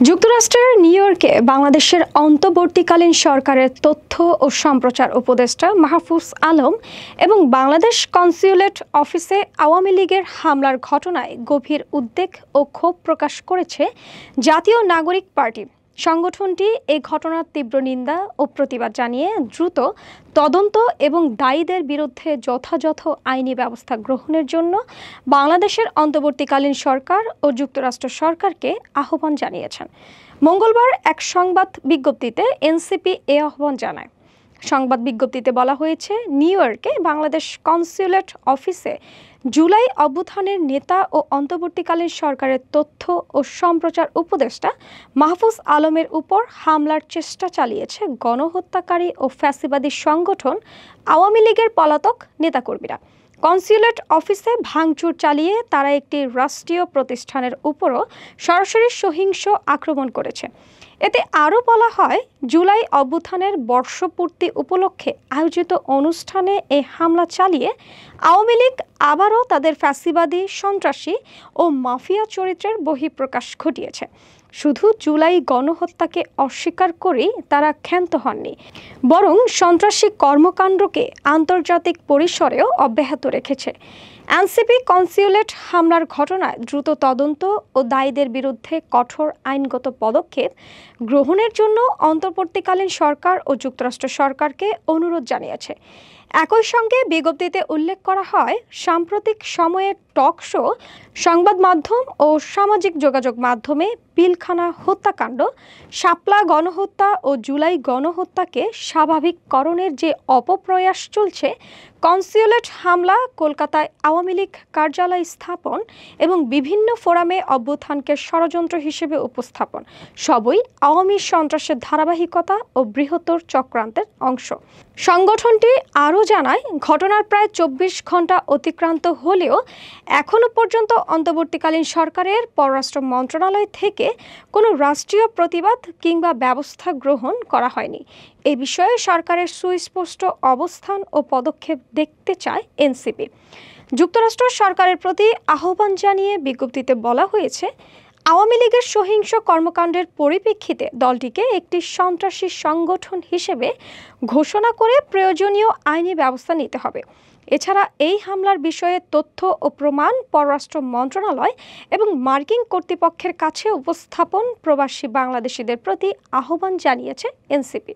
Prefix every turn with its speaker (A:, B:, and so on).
A: যুক্তরাষ্ট্রের নিউ ইয়র্কে বাংলাদেশের অন্তর্বর্তীকালীন সরকারের তথ্য ও সম্প্রচার উপদেষ্টা মাহফুজ আলম এবং বাংলাদেশ কনস্যুলেট অফিসে আওয়ামী লীগের হামলার ঘটনায় গভীর উদ্বেগ ও ক্ষোভ প্রকাশ করেছে জাতীয় নাগরিক পার্টি। সংগঠনটি এই ঘটনার তীব্র নিন্দা ও প্রতিবাদ জানিয়ে দ্রুত তদন্ত এবং দায়ীদের বিরুদ্ধে যথাযথ আইনি ব্যবস্থা গ্রহণের জন্য বাংলাদেশের অন্তর্বর্তীকালীন সরকার ও যুক্তরাষ্ট্র সরকারকে আহ্বান জানিয়েছেন। মঙ্গলবার এক সংবাদ বিজ্ঞপ্তিতে এনসিপি এ আহ্বান জানায়। সংবাদ বিজ্ঞপ্তিতে বলা হয়েছে, নিউ ইয়র্কে বাংলাদেশ কনস্যুলেট অফিসে জুলাই অভ্যুত্থানের নেতা ও অন্তর্বর্তীকালীন সরকারের তথ্য ও সম্প্রচার উপদেষ্টা মাহফুজ আলমের উপর হামলার চেষ্টা চালিয়েছে গণহত্যাকারী ও ফ্যাসিবাদী সংগঠন আওয়ামী লীগের পলাতক নেতাকর্মীরা। কনস্যুলেট অফিসে ভাঙচুর চালিয়ে তারা একটি রাষ্ট্রীয় প্রতিষ্ঠানের উপরও সরাসরি সহিংস আক্রমণ করেছে। এতে আরও বলা হয়, জুলাই অভ্যুত্থানের বর্ষপূর্তি উপলক্ষে আয়োজিত অনুষ্ঠানে এই হামলা চালিয়ে আওয়ামী লীগ আবারও তাদের ফ্যাসিবাদী, সন্ত্রাসী ও মাফিয়া চরিত্রের বহিঃপ্রকাশ ঘটিয়েছে। শুধু জুলাই গণহত্যাকে অস্বীকার করেই তারা ক্ষান্ত হননি, বরং সন্ত্রাসী কর্মকাণ্ডকে আন্তর্জাতিক পরিসরেও অব্যাহত রেখেছে। এনসিপি কনস্যুলেট হামলার ঘটনায় দ্রুত তদন্ত ও দায়ীদের বিরুদ্ধে কঠোর আইনগত পদক্ষেপ গ্রহণের জন্য অন্তর্বর্তীকালীন সরকার ও যুক্তরাষ্ট্র সরকারকে অনুরোধ জানিয়েছে। একই সঙ্গে বিজ্ঞপ্তিতে উল্লেখ করা হয়, সাম্প্রতিক সময়ে টক শো, সংবাদ মাধ্যম ও সামাজিক যোগাযোগ মাধ্যমে পিলখানা হত্যাকাণ্ড, শাপলা গণহত্যা ও জুলাই গণহত্যাকে স্বাভাবিককরণের যে অপপ্রয়াস চলছে, কনস্যুলেট হামলা, কলকাতায় আওয়ামী লীগ কার্যালয় স্থাপন এবং বিভিন্ন ফোরামে অভ্যুত্থানকে ষড়যন্ত্র হিসেবে উপস্থাপন সবই আওয়ামী সন্ত্রাসের ধারাবাহিকতা ও বৃহত্তর চক্রান্তের অংশ। সংগঠনটি আরও জানায়, ঘটনার প্রায় ২৪ ঘন্টা অতিক্রান্ত হলেও এখনও পর্যন্ত অন্তর্বর্তীকালীন সরকারের পররাষ্ট্র মন্ত্রণালয় থেকে কোনো রাষ্ট্রীয় প্রতিবাদ কিংবা ব্যবস্থা গ্রহণ করা হয়নি। এ বিষয়ে সরকারের সুস্পষ্ট অবস্থান ও পদক্ষেপ দেখতে চায় এনসিপি। যুক্তরাষ্ট্র সরকারের প্রতি আহ্বান জানিয়ে বিজ্ঞপ্তিতে বলা হয়েছে, আওয়ামী লীগের সহিংস কর্মকাণ্ডের পরিপ্রেক্ষিতে দলটিকে একটি সন্ত্রাসী সংগঠন হিসেবে ঘোষণা করে প্রয়োজনীয় আইনি ব্যবস্থা নিতে হবে। এছাড়া এই হামলার বিষয়ে তথ্য ও প্রমাণ পররাষ্ট্র মন্ত্রণালয় এবং মার্কিন কর্তৃপক্ষের কাছে উপস্থাপন প্রবাসী বাংলাদেশিদের প্রতি আহ্বান জানিয়েছে এনসিপি।